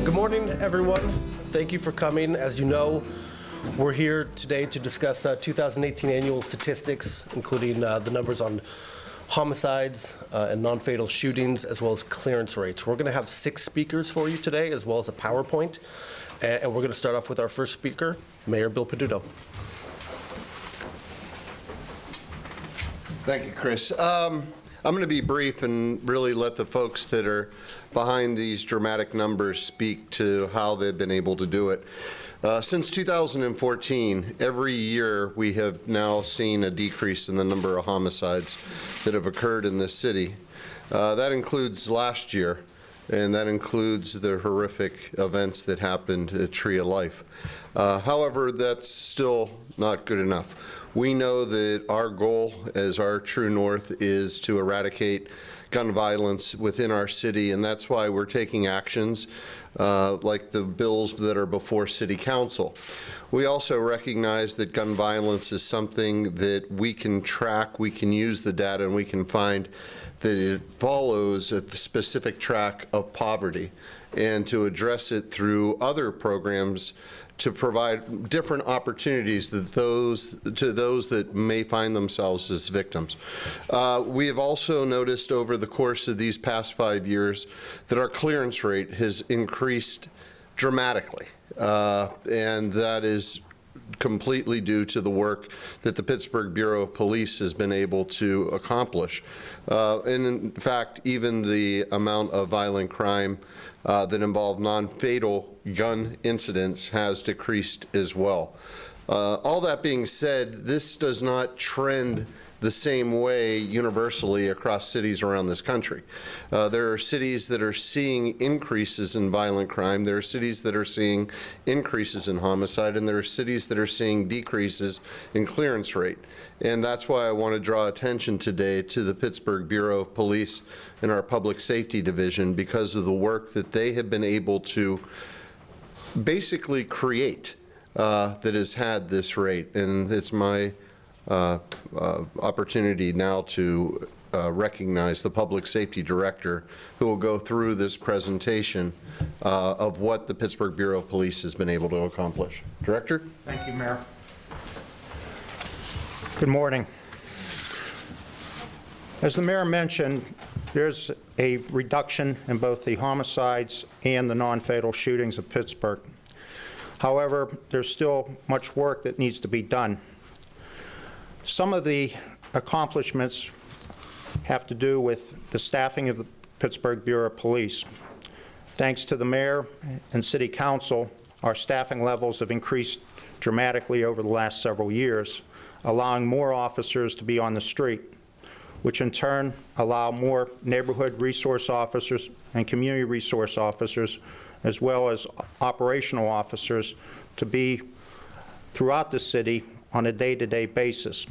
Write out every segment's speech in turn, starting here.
Good morning, everyone. Thank you for coming. As you know, we're here today to discuss 2018 annual statistics, including the numbers on homicides and non-fatal shootings, as well as clearance rates. We're going to have 6 speakers for you today, as well as a PowerPoint. And we're going to start off with our first speaker, Mayor Bill Peduto. Thank you, Chris. I'm going to be brief and really let the folks that are behind these dramatic numbers speak to how they've been able to do it. Since 2014, every year we have now seen a decrease in the number of homicides that have occurred in this city. That includes last year, and that includes the horrific events that happened at Tree of Life. However, that's still not good enough. We know that our goal as our True North is to eradicate gun violence within our city, and that's why we're taking actions like the bills that are before City Council. We also recognize that gun violence is something that we can track, we can use the data, and we can find that it follows a specific track of poverty, and to address it through other programs to provide different opportunities to those that may find themselves as victims. We have also noticed over the course of these past 5 years that our clearance rate has increased dramatically, and that is completely due to the work that the Pittsburgh Bureau of Police has been able to accomplish. And in fact, even the amount of violent crime that involve non-fatal gun incidents has decreased as well. All that being said, this does not trend the same way universally across cities around this country. There are cities that are seeing increases in violent crime, there are cities that are seeing increases in homicide, and there are cities that are seeing decreases in clearance rate. And that's why I want to draw attention today to the Pittsburgh Bureau of Police and our Public Safety Division, because of the work that they have been able to basically create that has had this rate. And it's my opportunity now to recognize the Public Safety Director, who will go through this presentation of what the Pittsburgh Bureau of Police has been able to accomplish. Director? Thank you, Mayor. Good morning. As the Mayor mentioned, there's a reduction in both the homicides and the non-fatal shootings of Pittsburgh. However, there's still much work that needs to be done. Some of the accomplishments have to do with the staffing of the Pittsburgh Bureau of Police. Thanks to the Mayor and City Council, our staffing levels have increased dramatically over the last several years, allowing more officers to be on the street, which in turn allow more neighborhood resource officers and community resource officers, as well as operational officers, to be throughout the city on a day-to-day basis.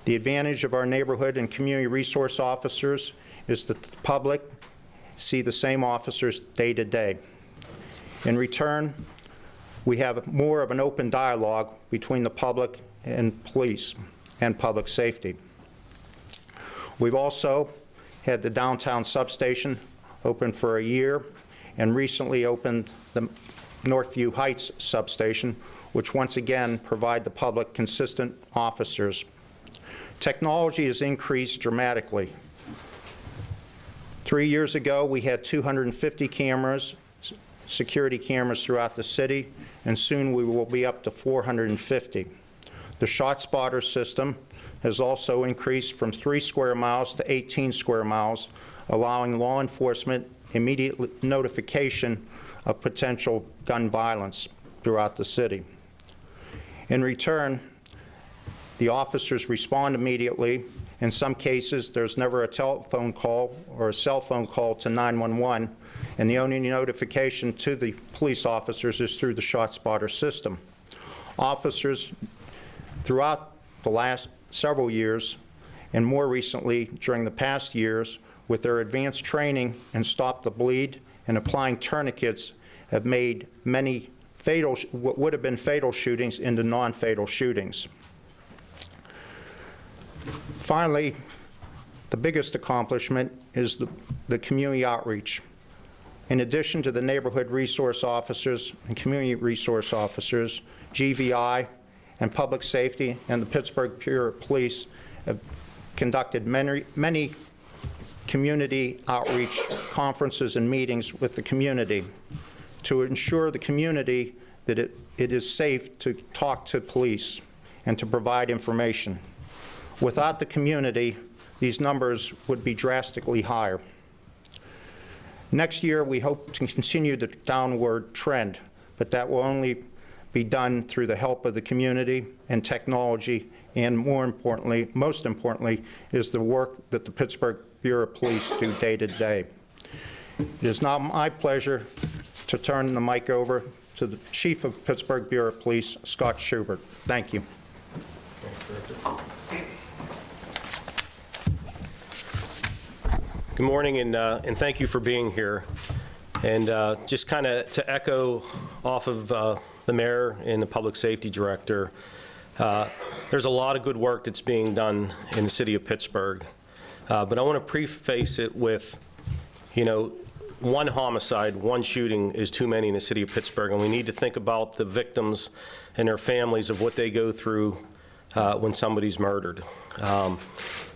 The advantage of our neighborhood and community resource officers is that the public see the same officers day to day. In return, we have more of an open dialogue between the public and police and public safety. We've also had the downtown substation open for a year, and recently opened the Northview Heights substation, which once again provide the public consistent officers. Technology has increased dramatically. 3 years ago, we had 250 cameras, security cameras throughout the city, and soon we will be up to 450. The ShotSpotter system has also increased from 3 square miles to 18 square miles, allowing law enforcement immediate notification of potential gun violence throughout the city. In return, the officers respond immediately. In some cases, there's never a telephone call or a cell phone call to 911, and the only notification to the police officers is through the ShotSpotter system. Officers throughout the last several years, and more recently during the past years, with their advanced training in Stop the Bleed and applying tourniquets, have made many what would have been fatal shootings into non-fatal shootings. Finally, the biggest accomplishment is the community outreach. In addition to the neighborhood resource officers and community resource officers, GVI and Public Safety and the Pittsburgh Bureau of Police have conducted many community outreach conferences and meetings with the community to ensure the community that it is safe to talk to police and to provide information. Without the community, these numbers would be drastically higher. Next year, we hope to continue the downward trend, but that will only be done through the help of the community and technology, and most importantly, is the work that the Pittsburgh Bureau of Police do day to day. It is now my pleasure to turn the mic over to the Chief of Pittsburgh Bureau of Police, Scott Schubert. Thank you. Good morning, and thank you for being here. And just kind of to echo off of the mayor and the public safety director, there's a lot of good work that's being done in the city of Pittsburgh. But I want to preface it with, one homicide, one shooting is too many in the city of Pittsburgh, and we need to think about the victims and their families of what they go through when somebody's murdered.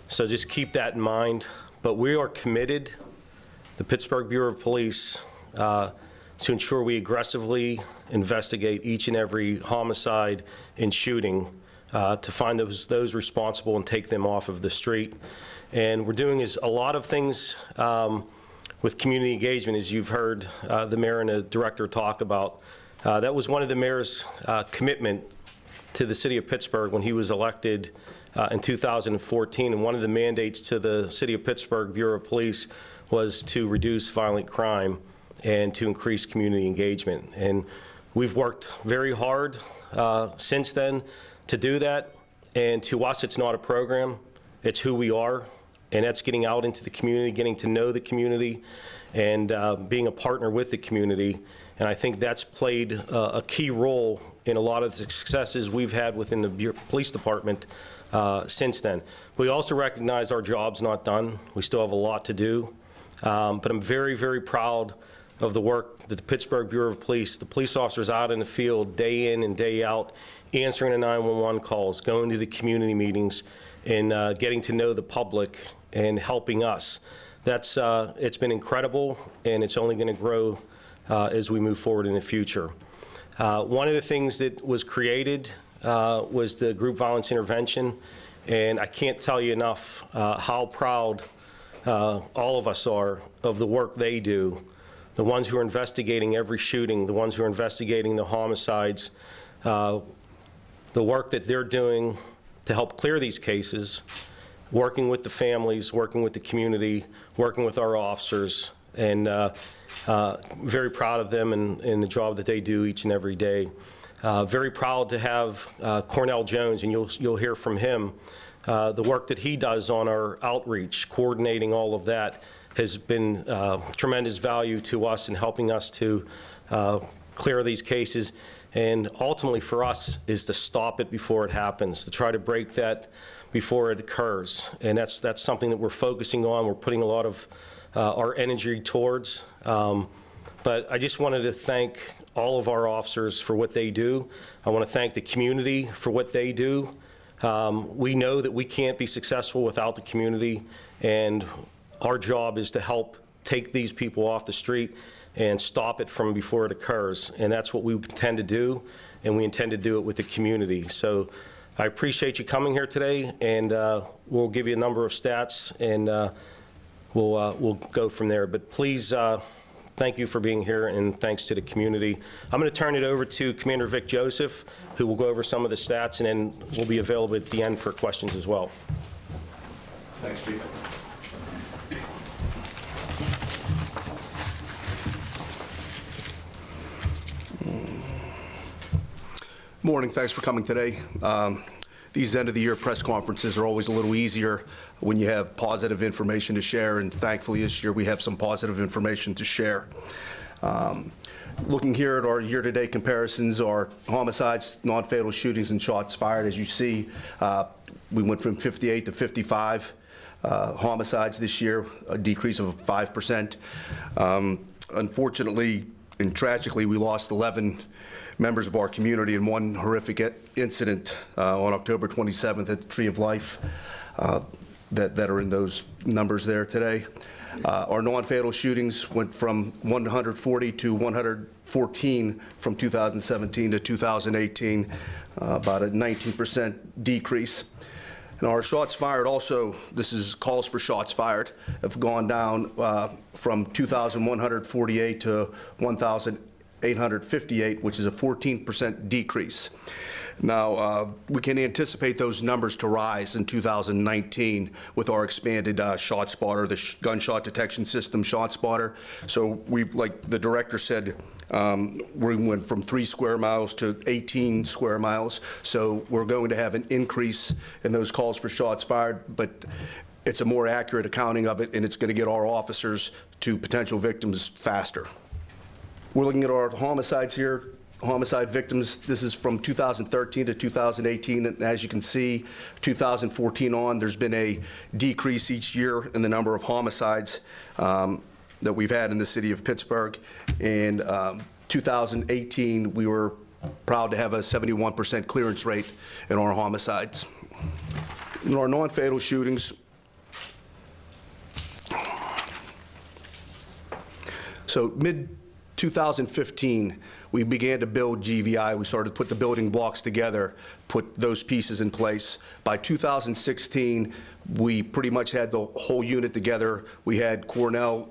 So just keep that in mind. But we are committed, the Pittsburgh Bureau of Police, to ensure we aggressively investigate each and every homicide and shooting to find those responsible and take them off of the street. And we're doing a lot of things with community engagement, as you've heard the mayor and the director talk about. That was one of the mayor's commitment to the city of Pittsburgh when he was elected in 2014, and one of the mandates to the City of Pittsburgh Bureau of Police was to reduce violent crime and to increase community engagement. And we've worked very hard since then to do that, and to us it's not a program, it's who we are, and that's getting out into the community, getting to know the community, and being a partner with the community. And I think that's played a key role in a lot of the successes we've had within the police department since then. We also recognize our job's not done. We still have a lot to do. But I'm very, very proud of the work that the Pittsburgh Bureau of Police, the police officers out in the field day in and day out, answering the 911 calls, going to the community meetings, and getting to know the public and helping us. That's it's been incredible, and it's only going to grow as we move forward in the future. One of the things that was created was the group violence intervention, and I can't tell you enough how proud all of us are of the work they do. The ones who are investigating every shooting, the ones who are investigating the homicides, the work that they're doing to help clear these cases, working with the families, working with the community, working with our officers, and very proud of them and the job that they do each and every day. Very proud to have Cornell Jones, and you'll hear from him. The work that he does on our outreach, coordinating all of that, has been tremendous value to us in helping us to clear these cases. And ultimately for us is to stop it before it happens, to try to break that before it occurs. And that's something that we're focusing on. We're putting a lot of our energy towards. But I just wanted to thank all of our officers for what they do. I want to thank the community for what they do. We know that we can't be successful without the community, and our job is to help take these people off the street and stop it from before it occurs. And that's what we intend to do, and we intend to do it with the community. So I appreciate you coming here today, and we'll give you a number of stats, and we'll go from there. But please, thank you for being here, and thanks to the community. I'm going to turn it over to Commander Vic Joseph, who will go over some of the stats, and then we'll be available at the end for questions as well. Thanks, Chief. Morning. Thanks for coming today. These end-of-the-year press conferences are always a little easier when you have positive information to share, and thankfully this year we have some positive information to share. Looking here at our year-to-date comparisons, our homicides, non-fatal shootings, and shots fired, as you see, we went from 58 to 55 homicides this year, a decrease of 5%. Unfortunately and tragically, we lost 11 members of our community in one horrific incident on October 27th at the Tree of Life that are in those numbers there today. Our non-fatal shootings went from 140 to 114 from 2017 to 2018, about a 19% decrease. And our shots fired also, this is calls for shots fired, have gone down from 2,148 to 1,858, which is a 14% decrease. Now, we can anticipate those numbers to rise in 2019 with our expanded ShotSpotter, the gunshot detection system ShotSpotter. So we've, like the director said, we went from 3 square miles to 18 square miles. So we're going to have an increase in those calls for shots fired, but it's a more accurate accounting of it, and it's going to get our officers to potential victims faster. We're looking at our homicides here. Homicide victims, this is from 2013 to 2018, and as you can see, 2014 on, there's been a decrease each year in the number of homicides that we've had in the city of Pittsburgh. In 2018, we were proud to have a 71% clearance rate in our homicides. In our non-fatal shootings, so mid-2015, we began to build GVI. We started to put the building blocks together, put those pieces in place. By 2016, we pretty much had the whole unit together. We had Cornell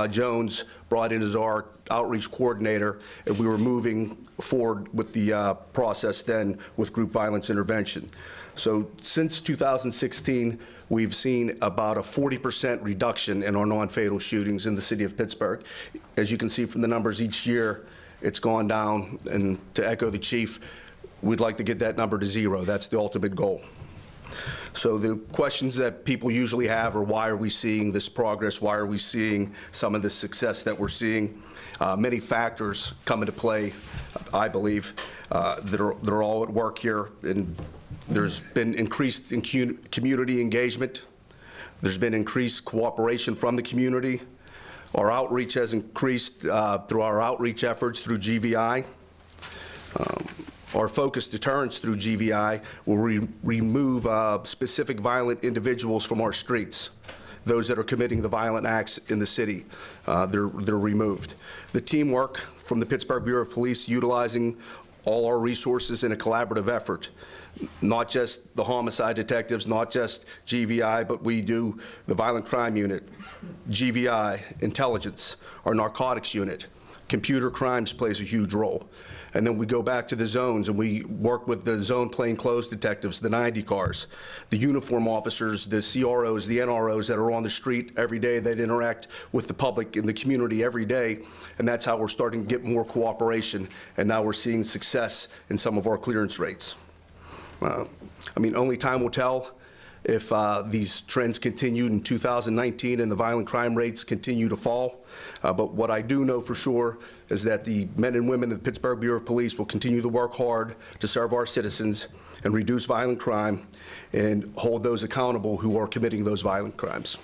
Jones brought in as our outreach coordinator, and we were moving forward with the process then with group violence intervention. So since 2016, we've seen about a 40% reduction in our non-fatal shootings in the city of Pittsburgh. As you can see from the numbers each year, it's gone down, and to echo the chief, we'd like to get that number to 0. That's the ultimate goal. So the questions that people usually have are, why are we seeing this progress? Why are we seeing some of the success that we're seeing? Many factors come into play, I believe, that are all at work here. And there's been increased community engagement. There's been increased cooperation from the community. Our outreach has increased through our outreach efforts through GVI. Our focused deterrence through GVI will remove specific violent individuals from our streets. Those that are committing the violent acts in the city, they're removed. The teamwork from the Pittsburgh Bureau of Police, utilizing all our resources in a collaborative effort, not just the homicide detectives, not just GVI, but we do the violent crime unit, GVI, intelligence, our narcotics unit. Computer crimes plays a huge role. And then we go back to the zones, and we work with the zone plainclothes detectives, the 90 cars, the uniform officers, the CROs, the NROs that are on the street every day, that interact with the public in the community every day. And that's how we're starting to get more cooperation, and now we're seeing success in some of our clearance rates. I mean, only time will tell if these trends continue in 2019 and the violent crime rates continue to fall. But what I do know for sure is that the men and women of the Pittsburgh Bureau of Police will continue to work hard to serve our citizens and reduce violent crime and hold those accountable who are committing those violent crimes.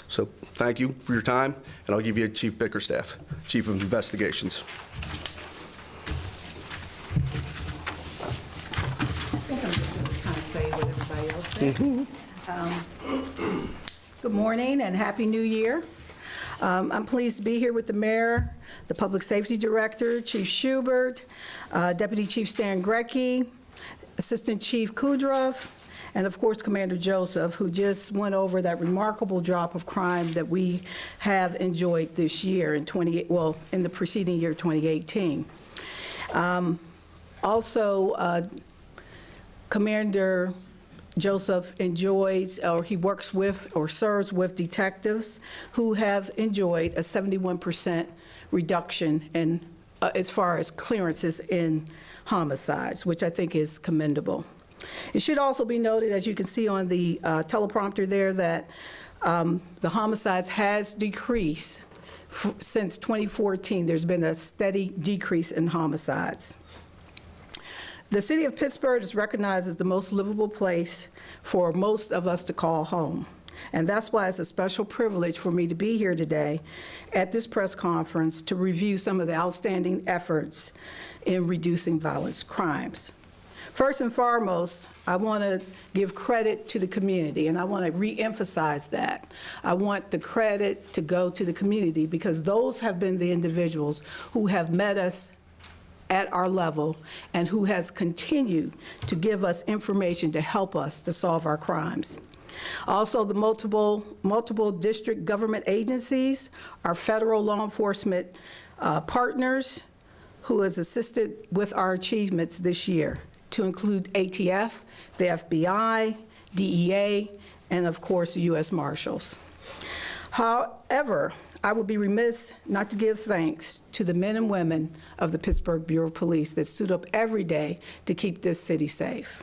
So thank you for your time, and I'll give you Chief Bickerstaff, Chief of Investigations. Say what everybody else said. Good morning and Happy New Year. I'm pleased to be here with the Mayor, the Public Safety Director, Chief Schubert, Deputy Chief Stan Grecki, Assistant Chief Kudrov, and of course Commander Joseph, who just went over that remarkable drop of crime that we have enjoyed this year in the preceding year, 2018. Also, Commander Joseph enjoys, or he works with, or serves with detectives who have enjoyed a 71% reduction in, as far as clearances in homicides, which I think is commendable. It should also be noted, as you can see on the teleprompter there, that the homicides has decreased since 2014. There's been a steady decrease in homicides. The city of Pittsburgh is recognized as the most livable place for most of us to call home. And that's why it's a special privilege for me to be here today at this press conference to review some of the outstanding efforts in reducing violent crimes. First and foremost, I want to give credit to the community, and I want to reemphasize that. I want the credit to go to the community because those have been the individuals who have met us at our level and who has continued to give us information to help us to solve our crimes. Also, the multiple district government agencies, our federal law enforcement partners who has assisted with our achievements this year, to include ATF, the FBI, DEA, and of course, the U.S. Marshals. However, I would be remiss not to give thanks to the men and women of the Pittsburgh Bureau of Police that stood up every day to keep this city safe.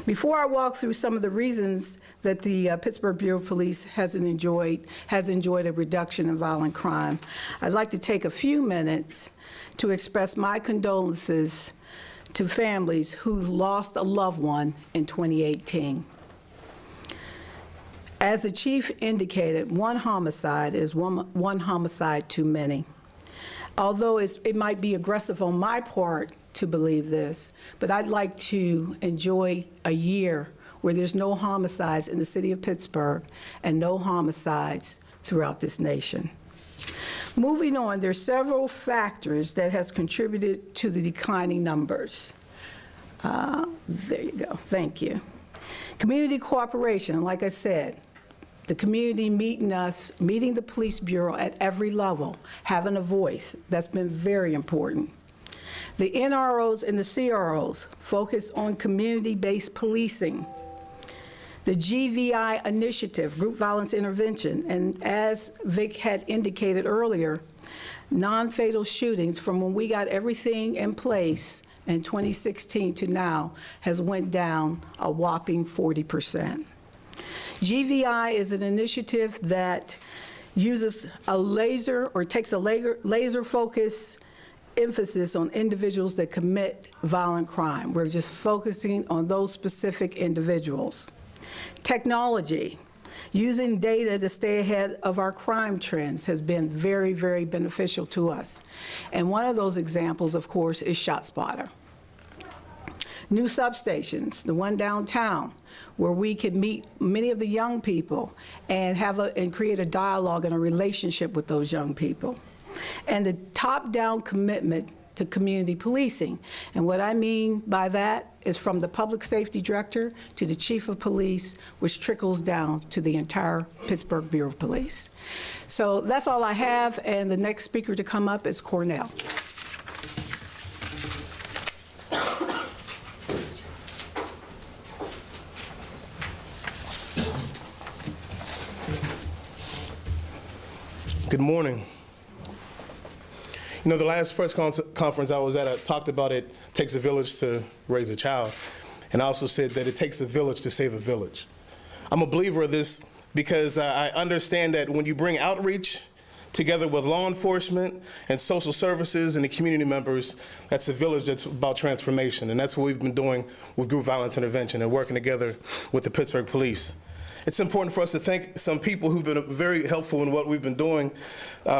Before I walk through some of the reasons that the Pittsburgh Bureau of Police has enjoyed a reduction in violent crime, I'd like to take a few minutes to express my condolences to families who lost a loved one in 2018. As the chief indicated, one homicide is one homicide too many. Although it might be aggressive on my part to believe this, but I'd like to enjoy a year where there's no homicides in the city of Pittsburgh and no homicides throughout this nation. Moving on, there's several factors that has contributed to the declining numbers. There you go, thank you. Community cooperation, like I said, the community meeting the police bureau at every level, having a voice, that's been very important. The NROs and the CROs focus on community-based policing. The GVI initiative, Group Violence Intervention, and as Vic had indicated earlier, non-fatal shootings from when we got everything in place in 2016 to now has went down a whopping 40%. GVI is an initiative that uses a laser or takes a laser focus emphasis on individuals that commit violent crime. We're just focusing on those specific individuals. Technology, using data to stay ahead of our crime trends has been very, very beneficial to us. And one of those examples, of course, is ShotSpotter. New substations, the one downtown, where we could meet many of the young people and create a dialogue and a relationship with those young people. And the top-down commitment to community policing. And what I mean by that is from the public safety director to the chief of police, which trickles down to the entire Pittsburgh Bureau of Police. So that's all I have, and the next speaker to come up is Cornell. Good morning. You know, the last press conference I was at, I talked about it takes a village to raise a child. And I also said that it takes a village to save a village. I'm a believer of this because I understand that when you bring outreach together with law enforcement and social services and the community members, that's a village that's about transformation. And that's what we've been doing with Group Violence Intervention and working together with the Pittsburgh Police. It's important for us to thank some people who've been very helpful in what we've been doing.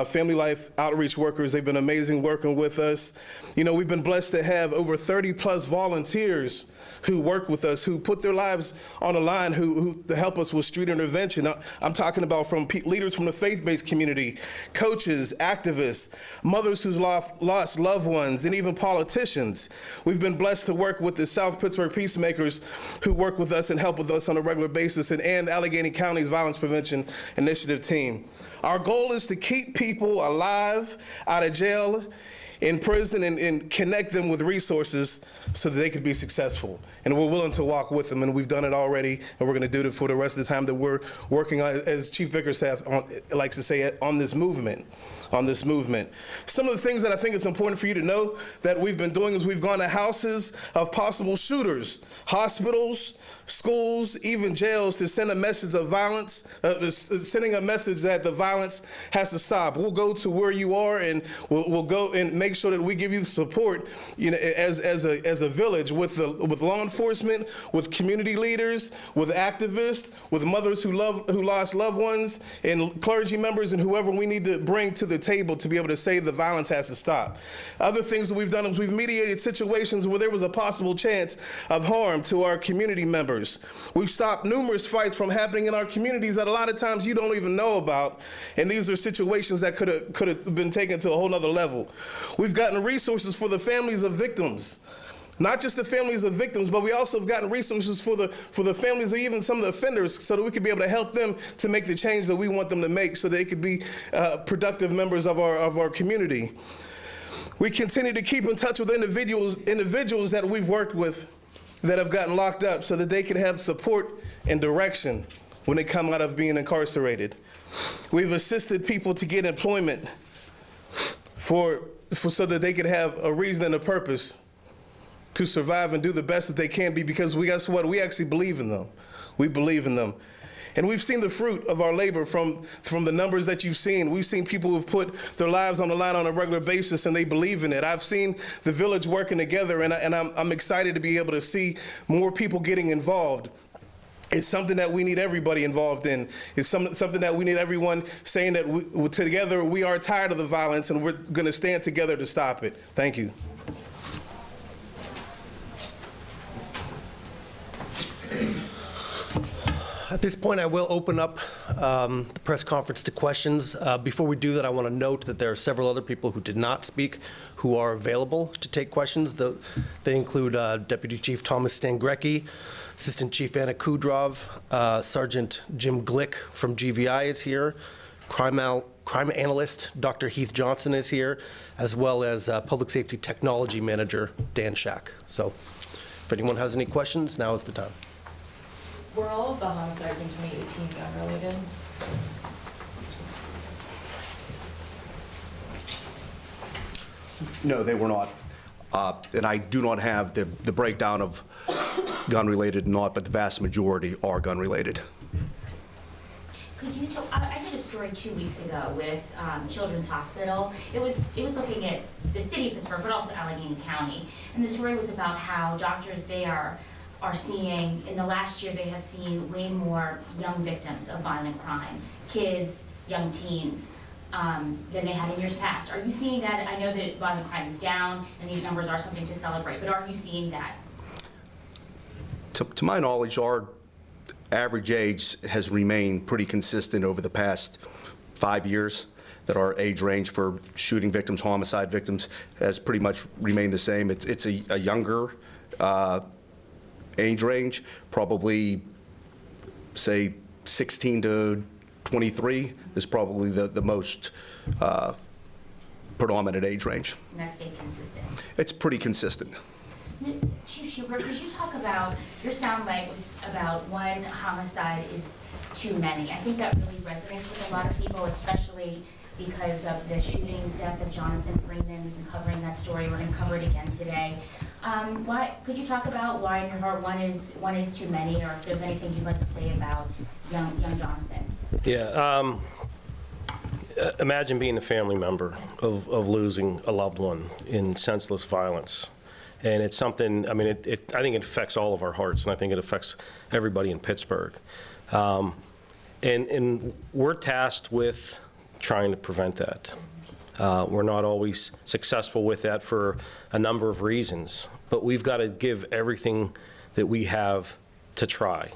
Family Life outreach workers, they've been amazing working with us. You know, we've been blessed to have over 30+ volunteers who work with us, who put their lives on the line, who help us with street intervention. I'm talking about from leaders from the faith-based community, coaches, activists, mothers who's lost loved ones, and even politicians. We've been blessed to work with the South Pittsburgh Peacemakers who work with us and help with us on a regular basis, and Allegheny County's Violence Prevention Initiative team. Our goal is to keep people alive, out of jail, in prison, and connect them with resources so that they could be successful. And we're willing to walk with them, and we've done it already, and we're going to do it for the rest of the time that we're working on, as Chief Bickerstaff likes to say, on this movement. Some of the things that I think it's important for you to know that we've been doing is we've gone to houses of possible shooters, hospitals, schools, even jails, to send a message of violence, sending a message that the violence has to stop. We'll go to where you are, and we'll go and make sure that we give you the support, as a village with law enforcement, with community leaders, with activists, with mothers who lost loved ones, and clergy members, and whoever we need to bring to the table to be able to say the violence has to stop. Other things that we've done is we've mediated situations where there was a possible chance of harm to our community members. We've stopped numerous fights from happening in our communities that a lot of times you don't even know about, and these are situations that could have been taken to a whole nother level. We've gotten resources for the families of victims. Not just the families of victims, but we also have gotten resources for the families of even some of the offenders, so that we could be able to help them to make the change that we want them to make, so they could be productive members of our community. We continue to keep in touch with individuals that we've worked with that have gotten locked up, so that they can have support and direction when they come out of being incarcerated. We've assisted people to get employment so that they could have a reason and a purpose to survive and do the best that they can be, because guess what? We actually believe in them. We believe in them. And we've seen the fruit of our labor from the numbers that you've seen. We've seen people who've put their lives on the line on a regular basis, and they believe in it. I've seen the village working together, and I'm excited to be able to see more people getting involved. It's something that we need everybody involved in. It's something that we need everyone saying that together we are tired of the violence, and we're going to stand together to stop it. Thank you. At this point, I will open up the press conference to questions. Before we do that, I want to note that there are several other people who did not speak who are available to take questions. They include Deputy Chief Thomas Stangrecki, Assistant Chief Anna Kudrov, Sergeant Jim Glick from GVI is here, crime analyst Dr. Heath Johnson is here, as well as Public Safety Technology Manager Dan Shack. So if anyone has any questions, now is the time. Were all of the homicides in 2018 gun-related? No, they were not. And I do not have the breakdown of gun-related and not, but the vast majority are gun-related. Could you tell, I did a story 2 weeks ago with Children's Hospital. It was looking at the city of Pittsburgh, but also Allegheny County. And the story was about how doctors there are seeing, in the last year, they have seen way more young victims of violent crime, kids, young teens, than they had in years past. Are you seeing that? I know that violent crime is down, and these numbers are something to celebrate, but are you seeing that? To my knowledge, our average age has remained pretty consistent over the past 5 years, that our age range for shooting victims, homicide victims, has pretty much remained the same. It's a younger age range, probably, say, 16 to 23 is probably the most predominant age range. And that stayed consistent? It's pretty consistent. Chief Schubert, could you talk about, your soundbite was about one homicide is too many. I think that really resonates with a lot of people, especially because of the shooting death of Jonathan Freeman. We've been covering that story. We're going to cover it again today. Could you talk about why in your heart one is too many, or if there's anything you'd like to say about young Jonathan? Yeah. Imagine being a family member of losing a loved one in senseless violence. And it's something, I mean, I think it affects all of our hearts, and I think it affects everybody in Pittsburgh. And we're tasked with trying to prevent that. We're not always successful with that for a number of reasons, but we've got to give everything that we have to try.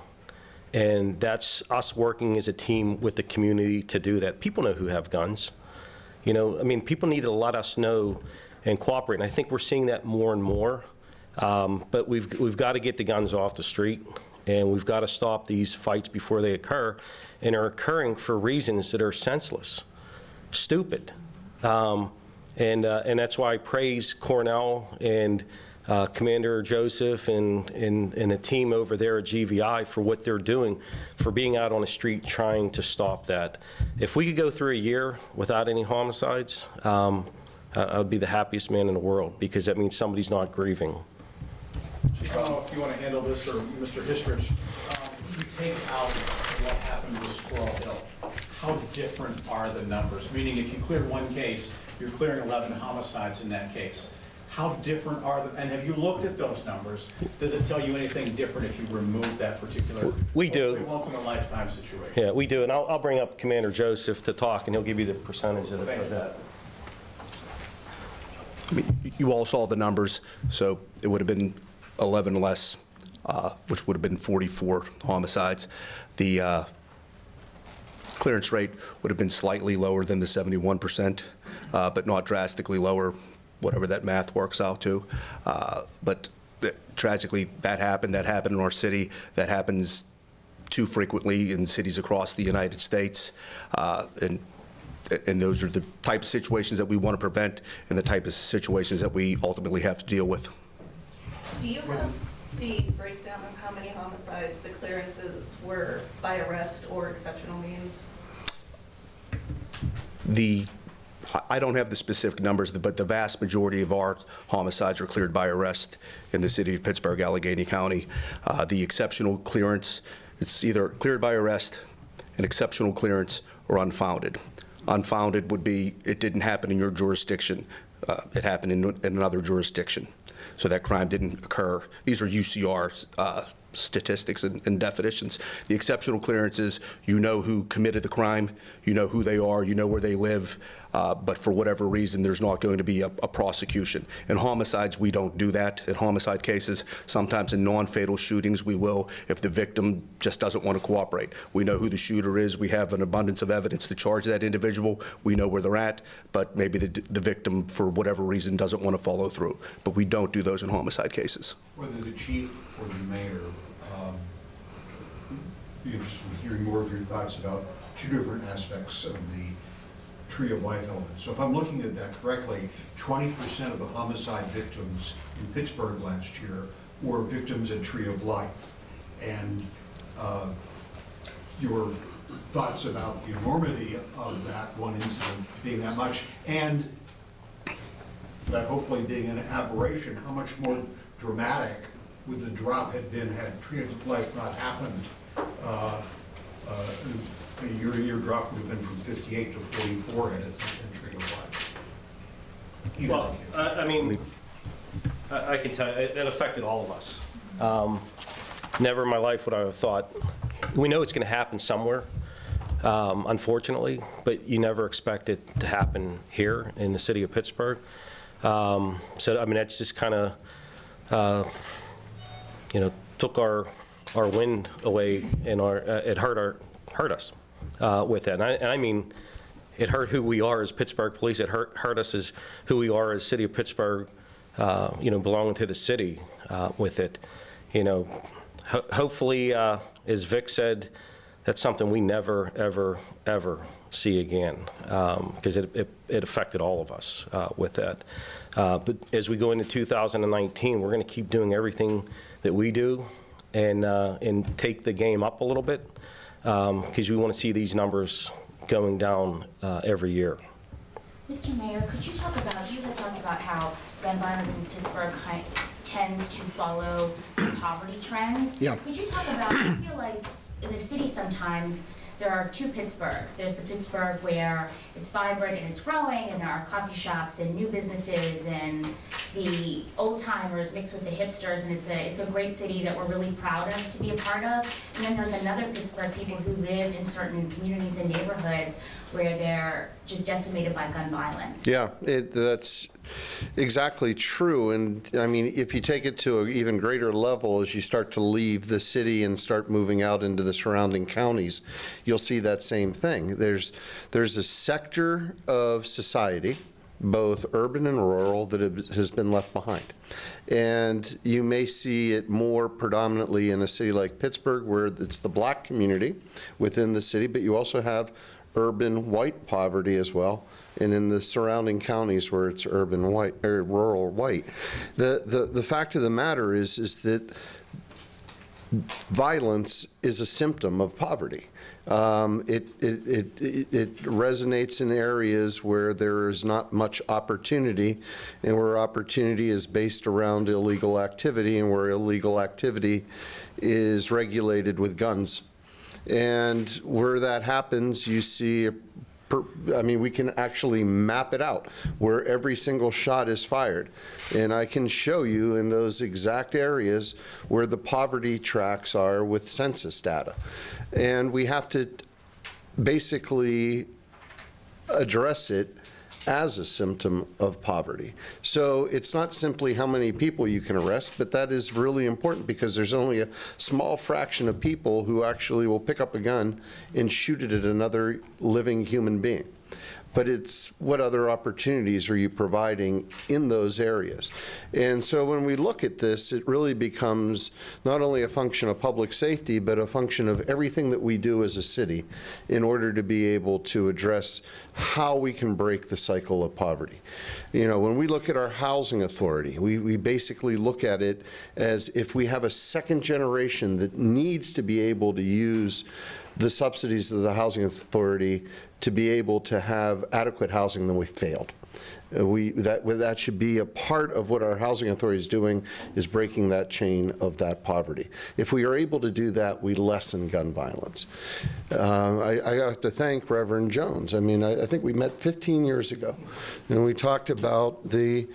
And that's us working as a team with the community to do that. People know who have guns. You know, I mean, people need to let us know and cooperate. And I think we're seeing that more and more. But we've got to get the guns off the street, and we've got to stop these fights before they occur, and are occurring for reasons that are senseless, stupid. And that's why I praise Cornell and Commander Joseph and the team over there at GVI for what they're doing, for being out on the street trying to stop that. If we could go through a year without any homicides, I would be the happiest man in the world, because that means somebody's not grieving. I don't know if you want to handle this, or Mr. Hissrich. You take out what happened with Squirrel Hill. how different are the numbers? Meaning if you clear one case, you're clearing 11 homicides in that case. How different are the, and have you looked at those numbers? Does it tell you anything different if you remove that particular? We do. hopefully once in a lifetime situation? Yeah, we do, and I'll bring up Commander Joseph to talk, and he'll give you the percentage of that. I mean, you all saw the numbers, so it would have been 11 less, which would have been 44 homicides. The clearance rate would have been slightly lower than the 71%, but not drastically lower, whatever that math works out to. But tragically, that happened in our city. That happens too frequently in cities across the United States. And those are the type of situations that we want to prevent and the type of situations that we ultimately have to deal with. Do you have the breakdown of how many homicides the clearances were by arrest or exceptional means? I don't have the specific numbers, but the vast majority of our homicides are cleared by arrest in the city of Pittsburgh, Allegheny County. The exceptional clearance, it's either cleared by arrest, an exceptional clearance, or unfounded. Unfounded would be it didn't happen in your jurisdiction. It happened in another jurisdiction. So that crime didn't occur. These are UCR statistics and definitions. The exceptional clearances, you know who committed the crime, you know who they are, you know where they live, but for whatever reason, there's not going to be a prosecution. In homicides, we don't do that. In homicide cases, sometimes in non-fatal shootings, we will if the victim just doesn't want to cooperate. We know who the shooter is. We have an abundance of evidence to charge that individual. We know where they're at, but maybe the victim, for whatever reason, doesn't want to follow through. But we don't do those in homicide cases. Whether the chief or the mayor, be interested in hearing more of your thoughts about two different aspects of the tree of life element. So if I'm looking at that correctly, 20% of the homicide victims in Pittsburgh last year were victims at tree of life. And your thoughts about the enormity of that one incident being that much, and that hopefully being an aberration, how much more dramatic would the drop had been had tree of life not happened? A year-to-year drop would have been from 58 to 44 had it been tree of life. Well, I mean, I can tell you, it affected all of us. Never in my life would I have thought, we know it's going to happen somewhere, unfortunately, but you never expect it to happen here in the city of Pittsburgh. So, I mean, that's just kind of, took our wind away, and it hurt us with that. And I mean, it hurt who we are as Pittsburgh police. It hurt us as who we are as city of Pittsburgh, belonging to the city with it. Hopefully, as Vic said, that's something we never, ever, ever see again, because it affected all of us with that. But as we go into 2019, we're going to keep doing everything that we do and take the game up a little bit, because we want to see these numbers going down every year. Mr. Mayor, could you talk about, you had talked about how gun violence in Pittsburgh tends to follow the poverty trend. Yeah. Could you talk about, I feel like in the city sometimes there are two Pittsburghs. There's the Pittsburgh where it's vibrant and it's growing, and there are coffee shops and new businesses and the old timers mixed with the hipsters, and it's a great city that we're really proud of to be a part of. And then there's another Pittsburgh, people who live in certain communities and neighborhoods where they're just decimated by gun violence. Yeah, that's exactly true. And I mean, if you take it to an even greater level, as you start to leave the city and start moving out into the surrounding counties, you'll see that same thing. There's a sector of society, both urban and rural, that has been left behind. And you may see it more predominantly in a city like Pittsburgh, where it's the black community within the city, but you also have urban white poverty as well, and in the surrounding counties where it's urban white or rural white. The fact of the matter is that violence is a symptom of poverty. It resonates in areas where there is not much opportunity, and where opportunity is based around illegal activity, and where illegal activity is regulated with guns. And where that happens, you see, we can actually map it out where every single shot is fired. And I can show you in those exact areas where the poverty tracks are with census data. And we have to basically address it as a symptom of poverty. So it's not simply how many people you can arrest, but that is really important because there's only a small fraction of people who actually will pick up a gun and shoot it at another living human being. But it's what other opportunities are you providing in those areas? And so when we look at this, it really becomes not only a function of public safety, but a function of everything that we do as a city in order to be able to address how we can break the cycle of poverty. You know, when we look at our housing authority, we basically look at it as if we have a second generation that needs to be able to use the subsidies of the housing authority to be able to have adequate housing, then we failed. That should be a part of what our housing authority is doing, is breaking that chain of that poverty. If we are able to do that, we lessen gun violence. I have to thank Reverend Jones. I mean, I think we met 15 years ago, and we talked about the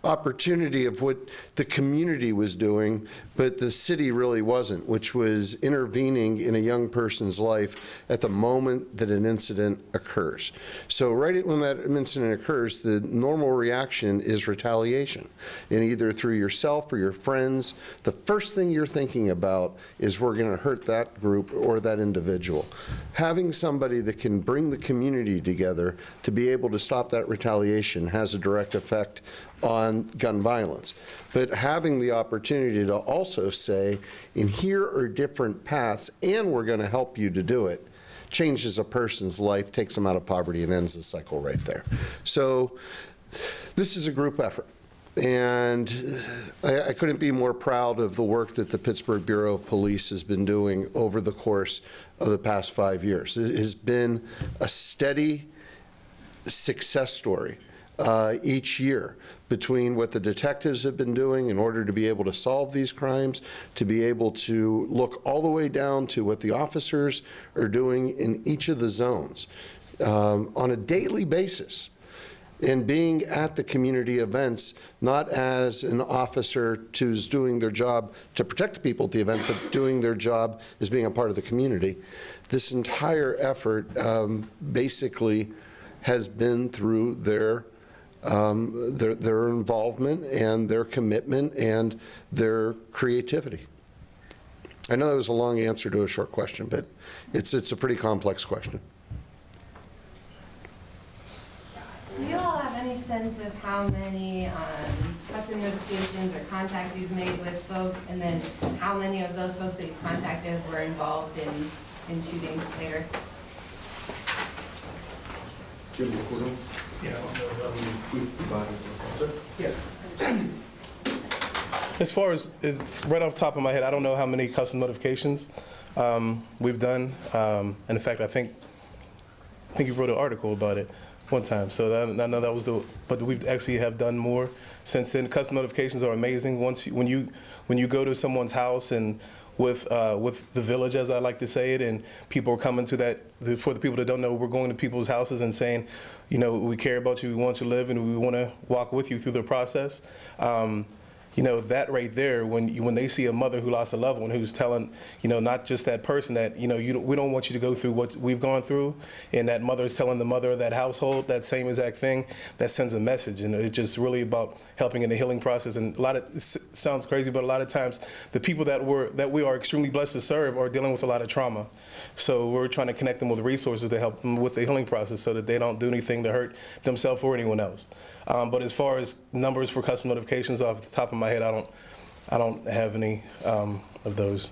opportunity of what the community was doing, but the city really wasn't, which was intervening in a young person's life at the moment that an incident occurs. So right when that incident occurs, the normal reaction is retaliation. And either through yourself or your friends, the first thing you're thinking about is we're going to hurt that group or that individual. Having somebody that can bring the community together to be able to stop that retaliation has a direct effect on gun violence. But having the opportunity to also say, and here are different paths, and we're going to help you to do it, changes a person's life, takes them out of poverty, and ends the cycle right there. So this is a group effort. And I couldn't be more proud of the work that the Pittsburgh Bureau of Police has been doing over the course of the past 5 years. It has been a steady success story each year between what the detectives have been doing in order to be able to solve these crimes, to be able to look all the way down to what the officers are doing in each of the zones on a daily basis, and being at the community events, not as an officer who's doing their job to protect people at the event, but doing their job as being a part of the community. This entire effort basically has been through their involvement and their commitment and their creativity. I know that was a long answer to a short question, but it's a pretty complex question. Do you all have any sense of how many custom notifications or contacts you've made with folks, and then how many of those folks that you've contacted were involved in shootings later? Jim, As far as right off the top of my head, I don't know how many custom notifications we've done. And in fact, I think you wrote an article about it one time. So I know that was but we actually have done more since then. Custom notifications are amazing. When you go to someone's house and with the village, as I like to say it, and people are coming to that. For the people that don't know, we're going to people's houses and saying, you know, we care about you, we want you to live, and we want to walk with you through the process. You know, that right there, when they see a mother who lost a loved one who's telling, you know, not just that person that, you know, we don't want you to go through what we've gone through, and that mother is telling the mother of that household that same exact thing, that sends a message. And it's just really about helping in the healing process. And it sounds crazy, but a lot of times the people that we are extremely blessed to serve are dealing with a lot of trauma. So we're trying to connect them with resources to help them with the healing process so that they don't do anything to hurt themselves or anyone else. But as far as numbers for custom notifications, off the top of my head, I don't have any of those.